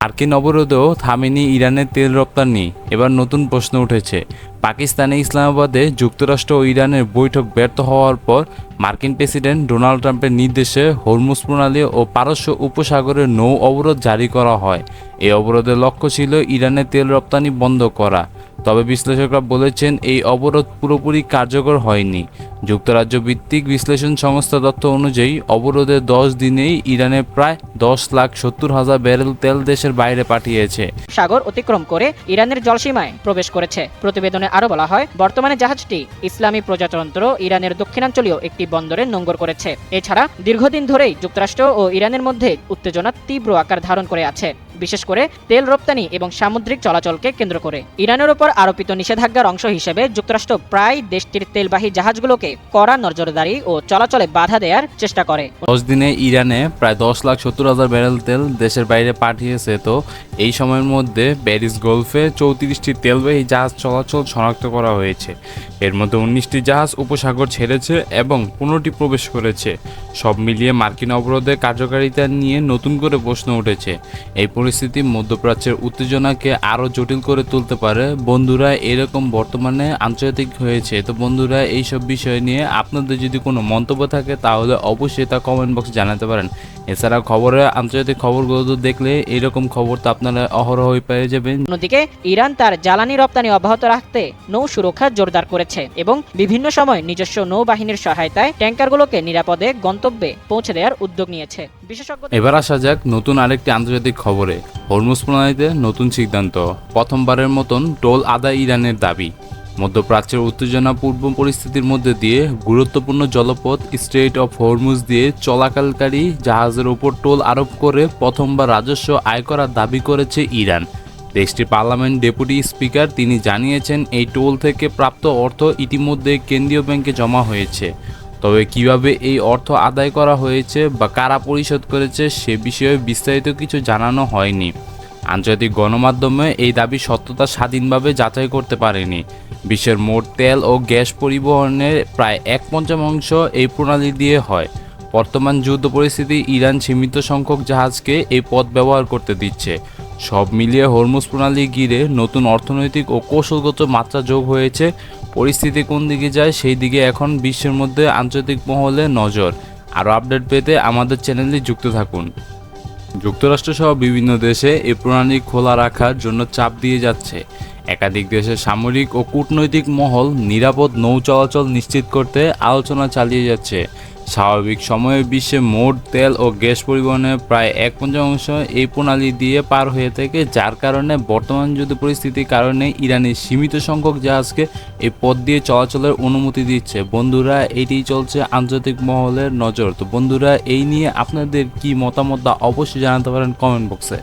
মার্কিন অবরোধেও থামেনি ইরানের তেল রপ্তানি। এবার নতুন প্রশ্ন উঠেছে। পাকিস্তানে ইসলামাবাদে যুক্তরাষ্ট্র ও ইরানের বৈঠক ব্যর্থ হওয়ার পর মার্কিন প্রেসিডেন্ট ডোনাল্ড ট্রাম্পের নির্দেশে হরমুজ প্রণালী ও পারস্য উপসাগরের নৌ অবরোধ জারি করা হয়। এই অবরোধের লক্ষ্য ছিল ইরানের তেল রপ্তানি বন্ধ করা। তবে বিশ্লেষকরা বলেছেন এই অবরোধ পুরোপুরি কার্যকর হয়নি। যুক্তরাজ্য ভিত্তিক বিশ্লেষণ সংস্থা তথ্য অনুযায়ী অবরোধের 10 দিনেই ইরানের প্রায় 10,70,000 ব্যারেল তেল দেশের বাইরে পাঠিয়েছে। সাগর অতিক্রম করে ইরানের জলসীমায় প্রবেশ করেছে। প্রতিবেদনে আরও বলা হয়, বর্তমানে জাহাজটি ইসলামী প্রজাতন্ত্র ইরানের দক্ষিণাঞ্চলীয় একটি বন্দরে নোঙর করেছে। এছাড়া দীর্ঘদিন ধরেই যুক্তরাষ্ট্র ও ইরানের মধ্যে উত্তেজনা তীব্র আকার ধারণ করে আছে, বিশেষ করে তেল রপ্তানি এবং সামুদ্রিক চলাচলকে কেন্দ্র করে। ইরানের উপর আরোপিত নিষেধাজ্ঞার অংশ হিসেবে যুক্তরাষ্ট্র প্রায় দেশটির তেলবাহী জাহাজগুলোকে কড়া নজরদারি ও চলাচলে বাধা দেওয়ার চেষ্টা করে। 10 দিনে ইরানে প্রায় 10,70,000 ব্যারেল তেল দেশের বাইরে পাঠিয়েছে। তো এই সময়ের মধ্যে প্যারিস গলফে 34টি তেলবাহী জাহাজ চলাচল শনাক্ত করা হয়েছে। এর মধ্যে 19টি জাহাজ উপসাগর ছেড়েছে এবং 15টি প্রবেশ করেছে। সব মিলিয়ে মার্কিন অবরোধের কার্যকারিতা নিয়ে নতুন করে প্রশ্ন উঠেছে। এই পরিস্থিতি মধ্যপ্রাচ্যের উত্তেজনাকে আরও জটিল করে তুলতে পারে। বন্ধুরা, এরকম বর্তমানে আন্তর্জাতিক হয়েছে। তো বন্ধুরা, এইসব বিষয় নিয়ে আপনাদের যদি কোনো মন্তব্য থাকে তাহলে অবশ্যই তা কমেন্ট বক্সে জানাতে পারেন। এছাড়া আন্তর্জাতিক খবরগুলো তো দেখলে এরকম খবর তো আপনারা অহরহই পেয়ে যাবেন। অন্যদিকে ইরান তার জ্বালানি রপ্তানি অব্যাহত রাখতে নৌ সুরক্ষা জোরদার করেছে এবং বিভিন্ন সময় নিজস্ব নৌবাহিনীর সহায়তায় ট্যাঙ্কারগুলোকে নিরাপদে গন্তব্যে পৌঁছে দেওয়ার উদ্যোগ নিয়েছে। এবার আসা যাক নতুন আরেকটি আন্তর্জাতিক খবরে। হরমুজ প্রণালীতে নতুন সিদ্ধান্ত। প্রথমবারের মতন টোল আদায় ইরানের দাবি। মধ্যপ্রাচ্যের উত্তেজনাপূর্ণ পরিস্থিতির মধ্যে দিয়ে গুরুত্বপূর্ণ জলপথ স্ট্রেইট অফ হরমুজ দিয়ে চলাকালকারী জাহাজের উপর টোল আরোপ করে প্রথমবার রাজস্ব আয় করার দাবি করেছে ইরান। দেশটির পার্লামেন্ট ডেপুটি স্পিকার তিনি জানিয়েছেন, এই টোল থেকে প্রাপ্ত অর্থ ইতিমধ্যে কেন্দ্রীয় ব্যাংকে জমা হয়েছে। তবে কিভাবে এই অর্থ আদায় করা হয়েছে বা কারা পরিশোধ করেছে সে বিষয়ে বিস্তারিত কিছু জানানো হয়নি। আন্তর্জাতিক গণমাধ্যমে এই দাবির সত্যতা স্বাধীনভাবে যাচাই করতে পারেনি। বিশ্বের মোট তেল ও গ্যাস পরিবহনের প্রায় 1/5 এই প্রণালী দিয়ে হয়। বর্তমান যুদ্ধ পরিস্থিতি ইরান সীমিত সংখ্যক জাহাজকে এই পথ ব্যবহার করতে দিচ্ছে। সব মিলিয়ে হরমুজ প্রণালী ঘিরে নতুন অর্থনৈতিক ও কৌশলগত মাত্রা যোগ হয়েছে। পরিস্থিতি কোন দিকে যায় সেই দিকে এখন বিশ্বের মধ্যে আন্তর্জাতিক মহলে নজর। আরও আপডেট পেতে আমাদের চ্যানেলে যুক্ত থাকুন। যুক্তরাষ্ট্রসহ বিভিন্ন দেশে এই প্রণালী খোলা রাখার জন্য চাপ দিয়ে যাচ্ছে। একাধিক দেশের সামরিক ও কূটনৈতিক মহল নিরাপদ নৌ চলাচল নিশ্চিত করতে আলোচনা চালিয়ে যাচ্ছে। স্বাভাবিক সময়ে বিশ্বে মোট তেল ও গ্যাস পরিবহনের প্রায় 1/5 এই প্রণালী দিয়ে পার হয়ে থাকে, যার কারণে বর্তমান যুদ্ধ পরিস্থিতির কারণে ইরানের সীমিত সংখ্যক জাহাজকে এই পথ দিয়ে চলাচলের অনুমতি দিচ্ছে। বন্ধুরা, এটিই চলছে আন্তর্জাতিক মহলের নজর। তো বন্ধুরা, এই নিয়ে আপনাদের কি মতামত অবশ্যই জানাতে পারেন কমেন্ট বক্সে।